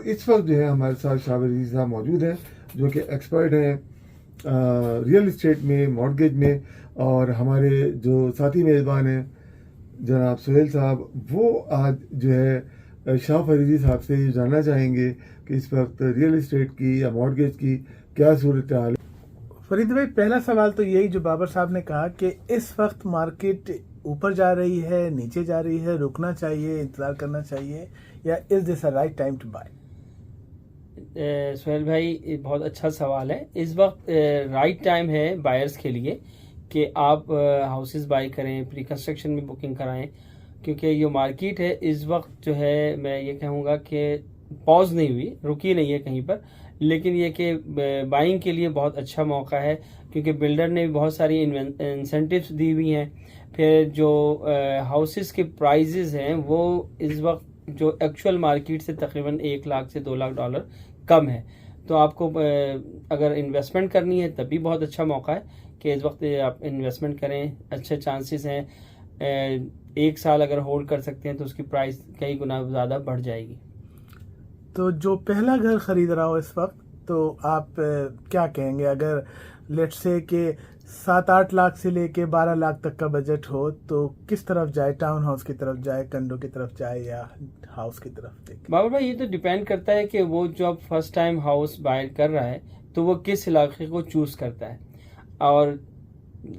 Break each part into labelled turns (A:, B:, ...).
A: इस वक्त जो है हमारे साथ शाबिर रज़ी साहब मौजूद हैं, जो कि एक्सपर्ट हैं रियल इस्टेट में, मॉर्गेज में। और हमारे जो साथी मेज़बान हैं जनाब सुहेल साहब, वो आज जो है शाह फरीदी साहब से ये जानना चाहेंगे कि इस वक्त रियल इस्टेट की या मॉर्गेज की क्या सूरत हाल है।
B: फरीद भाई, पहला सवाल तो यही जो बाबर साहब ने कहा कि इस वक्त मार्केट ऊपर जा रही है, नीचे जा रही है, रुकना चाहिए, इंतजार करना चाहिए, या is this a right time to buy?
C: Suhail भाई, बहुत अच्छा सवाल है। इस वक्त राइट टाइम है बायर्स के लिए कि आप हाउसेस बाय करें, प्री कंस्ट्रक्शन में बुकिंग कराएं, क्योंकि ये मार्केट है इस वक्त जो है, मैं ये कहूँगा कि पॉज नहीं हुई, रुकी नहीं है कहीं पर, लेकिन ये कि बाइंग के लिए बहुत अच्छा मौका है, क्योंकि बिल्डर ने भी बहुत सारी इंसेंटिव्स दी हुई हैं। फिर जो हाउसेस के प्राइजेस हैं वो इस वक्त जो एक्चुअल मार्केट से तकरीबन 1 लाख से 2 लाख डॉलर कम है। तो आपको अगर इन्वेस्टमेंट करनी है तब भी बहुत अच्छा मौका है कि इस वक्त आप इन्वेस्टमेंट करें। अच्छे चांसेस हैं, 1 साल अगर होल्ड कर सकते हैं तो उसकी प्राइस कई गुना ज़्यादा बढ़ जाएगी।
B: तो जो पहला घर खरीद रहा हो इस वक्त, तो आप क्या कहेंगे? अगर लेट्स से कि 7-8 लाख से लेके 12 लाख तक का बजट हो, तो किस तरफ जाए? टाउन हाउस की तरफ जाए, कंडो की तरफ जाए, या हाउस की तरफ देखे?
C: बाबर भाई, ये तो डिपेंड करता है कि वो जो अब फर्स्ट टाइम हाउस बाय कर रहा है तो वो किस इलाके को चूज करता है। और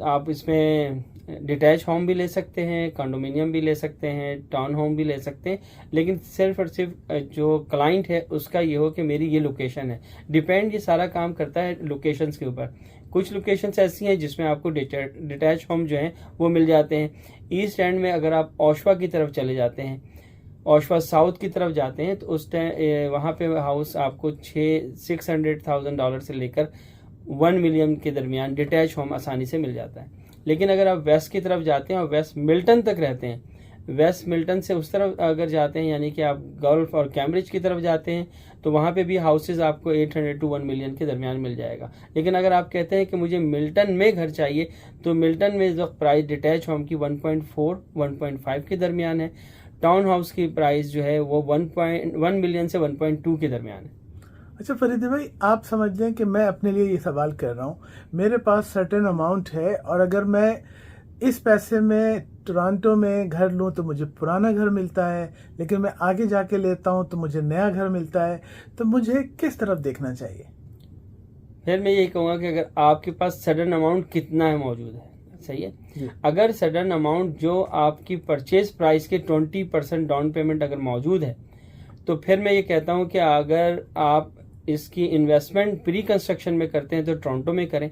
C: आप इसमें डिटैच होम भी ले सकते हैं, कंडोमिनियम भी ले सकते हैं, टाउन होम भी ले सकते हैं, लेकिन सिर्फ और सिर्फ जो क्लाइंट है उसका ये हो कि मेरी ये लोकेशन है। डिपेंड ये सारा काम करता है लोकेशंस के ऊपर। कुछ लोकेशंस ऐसी हैं जिसमें आपको डिटैच होम जो हैं वो मिल जाते हैं। ईस्ट एंड में अगर आप ओशवा की तरफ चले जाते हैं, ओशवा साउथ की तरफ जाते हैं, तो उस टाइम वहाँ पे हाउस आपको $600,000 से लेकर 1 मिलियन के दरमियान डिटैच होम आसानी से मिल जाता है। लेकिन अगर आप वेस्ट की तरफ जाते हैं और वेस्ट मिल्टन तक रहते हैं, वेस्ट मिल्टन से उस तरफ अगर जाते हैं, यानी कि आप गल्फ और कैम्ब्रिज की तरफ जाते हैं, तो वहाँ पे भी हाउसेज आपको 800 to 1 मिलियन के दरमियान मिल जाएगा। लेकिन अगर आप कहते हैं कि मुझे मिल्टन में घर चाहिए, तो मिल्टन में इस वक्त प्राइस डिटैच होम की 1.4-1.5 के दरमियान है। टाउन हाउस की प्राइस जो है वो 1 मिलियन से 1.2 के दरमियान है।
B: अच्छा फरीदी भाई, आप समझ लें कि मैं अपने लिए ये सवाल कर रहा हूँ, मेरे पास सर्टेन अमाउंट है, और अगर मैं इस पैसे में टोरंटो में घर लूँ तो मुझे पुराना घर मिलता है, लेकिन मैं आगे जाके लेता हूँ तो मुझे नया घर मिलता है, तो मुझे किस तरफ देखना चाहिए?
C: फिर मैं यही कहूँगा कि अगर आपके पास सडन अमाउंट कितना है मौजूद है, सही है। अगर सडन अमाउंट जो आपकी परचेज प्राइस के 20% डाउन पेमेंट अगर मौजूद है, तो फिर मैं ये कहता हूँ कि अगर आप इसकी इन्वेस्टमेंट प्री कंस्ट्रक्शन में करते हैं तो टोरंटो में करें,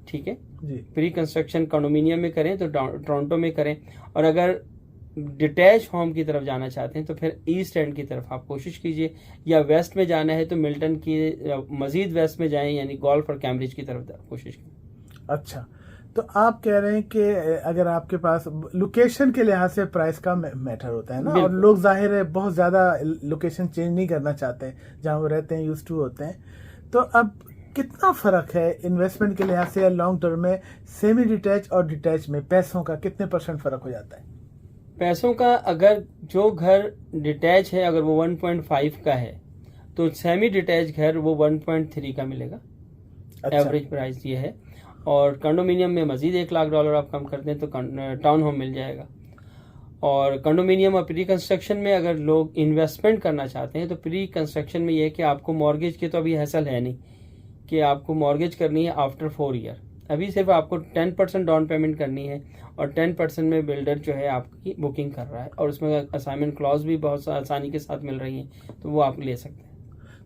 C: ठीक है
B: जी।
C: प्री कंस्ट्रक्शन कंडोमिनियम में करें तो टोरंटो में करें। और अगर डिटैच होम की तरफ जाना चाहते हैं तो फिर ईस्ट एंड की तरफ आप कोशिश कीजिए, या वेस्ट में जाना है तो मिल्टन की मजीद वेस्ट में जाएं, यानी गॉल्फ और कैम्ब्रिज की तरफ कोशिश कीजिए।
B: अच्छा, तो आप कह रहे हैं कि अगर आपके पास लोकेशन के लिहाज से प्राइस का मैटर होता है ना, और लोग जाहिर है बहुत ज़्यादा लोकेशन चेंज नहीं करना चाहते जहाँ वो रहते हैं, यूज टू होते हैं, तो अब कितना फ़र्क है इन्वेस्टमेंट के लिहाज से या लॉन्ग टर्म में सेमी डिटैच और डिटैच में? पैसों का कितने % फ़र्क हो जाता है?
C: पैसों का, अगर जो घर डिटैच है अगर वो 1.5 का है तो सेमी डिटैच घर वो 1.3 का मिलेगा।
B: अच्छा।
C: एवरेज प्राइस ये है। और कंडोमिनियम में मजीद $1 लाख आप कम करते हैं तो टाउन होम मिल जाएगा। और कंडोमिनियम और प्री कंस्ट्रक्शन में अगर लोग इन्वेस्टमेंट करना चाहते हैं तो प्री कंस्ट्रक्शन में ये है कि आपको मॉर्गेज की तो अभी हैसल है नहीं कि आपको मॉर्गेज करनी है आफ्टर 4 ईयर। अभी सिर्फ आपको 10% डाउन पेमेंट करनी है, और 10% में बिल्डर जो है आपकी बुकिंग कर रहा है, और उसमें असाइनमेंट क्लॉज भी बहुत आसानी के साथ मिल रही हैं, तो वो आप ले सकते हैं।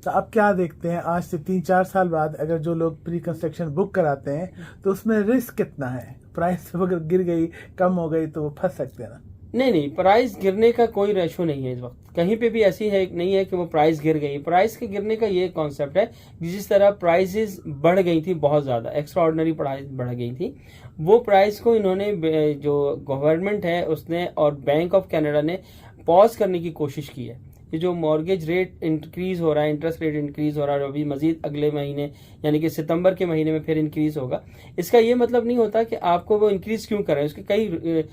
B: तो आप क्या देखते हैं आज से 3-4 साल बाद अगर जो लोग प्री कंस्ट्रक्शन बुक कराते हैं तो उसमें रिस्क कितना है? प्राइस अगर गिर गई, कम हो गई, तो वो फंस सकते हैं ना?
C: नहीं, प्राइस गिरने का कोई रेशो नहीं है इस वक्त, कहीं पे भी ऐसी है नहीं है कि वो प्राइस गिर गई। प्राइस के गिरने का ये कॉन्सेप्ट है, जिस तरह प्राइसेस बढ़ गई थी, बहुत ज़्यादा एक्स्ट्रा ऑर्डिनरी प्राइस बढ़ गई थी, वो प्राइस को इन्होंने, जो गवर्नमेंट है उसने और बैंक ऑफ कनाडा ने पॉज करने की कोशिश की है। ये जो मॉर्गेज रेट इंक्रीज हो रहा है, इंटरेस्ट रेट इंक्रीज हो रहा है, अभी मजीद अगले महीने यानी कि सितंबर के महीने में फिर इंक्रीज होगा। इसका ये मतलब नहीं होता कि आपको वो इंक्रीज क्यों कर रहे हैं, उसके कई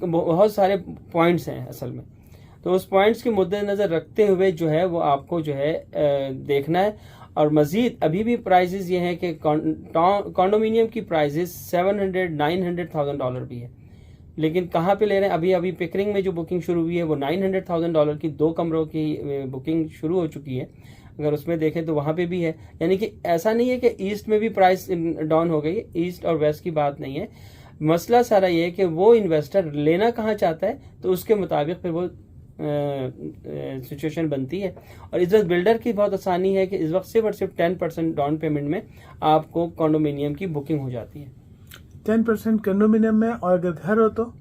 C: बहुत सारे पॉइंट्स हैं असल में। तो उस पॉइंट्स के मद्देनजर रखते हुए जो है वो आपको जो है देखना है। और मजीद अभी भी प्राइजेस ये हैं कि कॉन्डोमिनियम की प्राइजेस $700,000-900,000 भी है, लेकिन कहाँ पे ले रहे हैं? अभी पिकरिंग में जो बुकिंग शुरू हुई है वो $900,000 की 2 कमरों की बुकिंग शुरू हो चुकी है। अगर उसमें देखें तो वहाँ पे भी है, यानी कि ऐसा नहीं है कि ईस्ट में भी प्राइस डाउन हो गई है, ईस्ट और वेस्ट की बात नहीं है। मसला सारा ये है कि वो इन्वेस्टर लेना कहाँ चाहता है, तो उसके मुताबिक फिर वो सिचुएशन बनती है। और इस वक्त बिल्डर की बहुत आसानी है कि इस वक्त सिर्फ और सिर्फ 10% डाउन पेमेंट में आपको कॉन्डोमिनियम की बुकिंग हो जाती है।
B: 10% कंडोमिनियम में, और अगर घर हो तो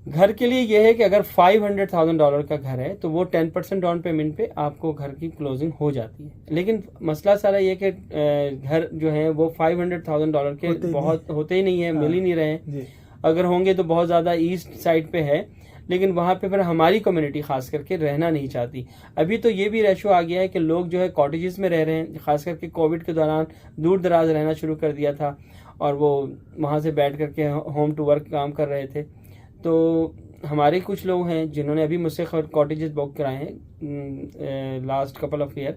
C: घर के लिए यह है कि अगर $500,000 का घर है तो वो 10% डाउन पेमेंट पे आपको घर की क्लोजिंग हो जाती है। लेकिन मसला सारा ये कि घर जो है वो $500,000 के बहुत होते ही नहीं है, मिल ही नहीं रहे हैं। अगर होंगे तो बहुत ज़्यादा ईस्ट साइड पे है, लेकिन वहाँ पे फिर हमारी कम्युनिटी खास करके रहना नहीं चाहती। अभी तो ये भी रेशो आ गया है कि लोग जो है कॉटेजेस में रह रहे हैं, खास करके कोविड के दौरान दूर दराज रहना शुरू कर दिया था और वो वहाँ से बैठ करके होम टू वर्क काम कर रहे थे। तो हमारे कुछ लोग हैं जिन्होंने अभी मुझसे कॉटेजेस बुक कराए हैं लास्ट कपल ऑफ ईयर,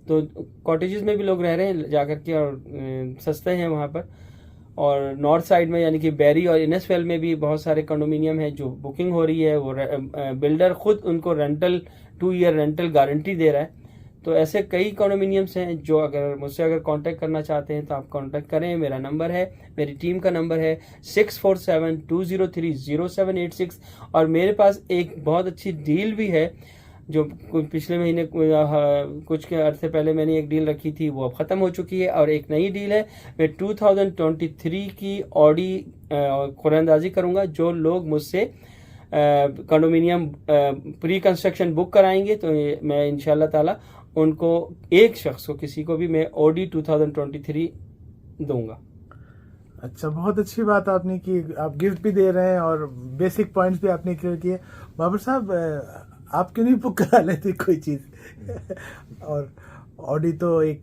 C: तो कॉटेजेस में भी लोग रह रहे हैं जा करके और सस्ते हैं वहाँ पर। और नॉर्थ साइड में यानी कि बैरी और इनसफेल में भी बहुत सारे कंडोमिनियम है जो बुकिंग हो रही है। वो बिल्डर खुद उनको रेंटल 2 ईयर रेंटल गारंटी दे रहा है। तो ऐसे कई कंडोमिनियम्स हैं जो अगर मुझसे कांटेक्ट करना चाहते हैं तो आप कांटेक्ट करें। मेरा नंबर है, मेरी टीम का नंबर है 6472030786। और मेरे पास एक बहुत अच्छी डील भी है जो पिछले महीने कुछ के अरसे पहले मैंने एक डील रखी थी, वो अब ख़त्म हो चुकी है। और एक नई डील है, मैं 2023 की ऑडी कुरानंदाजी करूँगा। जो लोग मुझसे कंडोमिनियम प्री कंस्ट्रक्शन बुक कराएंगे तो मैं इंशाल्लाह ताला उनको एक शख्स को किसी को भी मैं ऑडी 2023 दूंगा।
B: अच्छा, बहुत अच्छी बात आपने की, आप गिफ्ट भी दे रहे हैं और बेसिक पॉइंट्स भी आपने क्लियर किए। बाबर साहब, आप क्यों नहीं बुक करा लेते कोई चीज़? और ऑडी तो एक,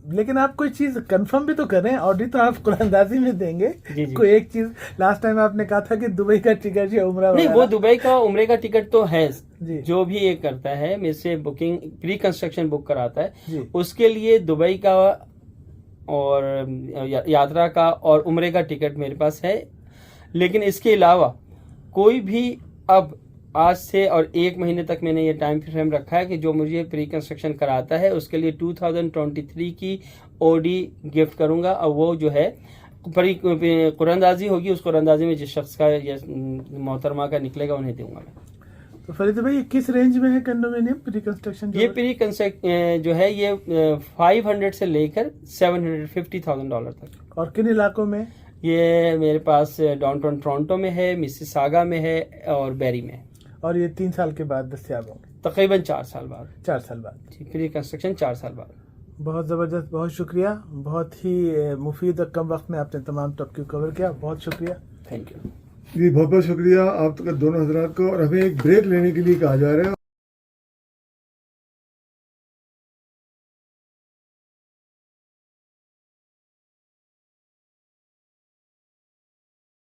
B: लेकिन आप कोई चीज कंफर्म भी तो कर रहे हैं। ऑडी तो आप कुरानंदाजी में देंगे
C: जी।
B: कोई एक चीज। लास्ट टाइम आपने कहा था कि दुबई का टिकट या उम्रा
C: नहीं, वो दुबई का उम्रे का टिकट तो है
B: जी।
C: जो भी ये करता है मेरे से बुकिंग प्री कंस्ट्रक्शन बुक कराता है
B: जी।
C: उसके लिए दुबई का और यात्रा का और उम्रे का टिकट मेरे पास है। लेकिन इसके अलावा कोई भी अब आज से और 1 महीने तक मैंने ये टाइम फ्रेम रखा है कि जो मुझे प्री कंस्ट्रक्शन कराता है उसके लिए 2023 की ओडी गिफ्ट करूंगा। और वो जो है कुरानंदाजी होगी, उस कुरानंदाजी में जिस शख्स का या मोहतरमा का निकलेगा उन्हें दूंगा मैं।
B: तो फरीद भाई, किस रेंज में है कंडोमिनियम प्री कंस्ट्रक्शन?
C: ये प्री कंस्ट्रक्शन जो है ये 500 से लेकर $750,000 तक।
B: और किन इलाकों में?
C: ये मेरे पास डाउनटाउन टोरंटो में है, मिसिसागा में है और बैरी में है।
B: और ये 3 साल के बाद दस्तयाब होंगे?
C: तकरीबन 4 साल बाद।
B: 4 साल बाद
C: प्री कंस्ट्रक्शन 4 साल बाद।
B: बहुत ज़बरदस्त, बहुत शुक्रिया। बहुत ही मुफीद और कम वक्त में आपने तमाम टॉपिक कवर किया, बहुत शुक्रिया।
C: थैंक यू
A: जी, बहुत बहुत शुक्रिया आप दोनों हजरात को। और हमें एक ब्रेक लेने के लिए कहा जा रहा है।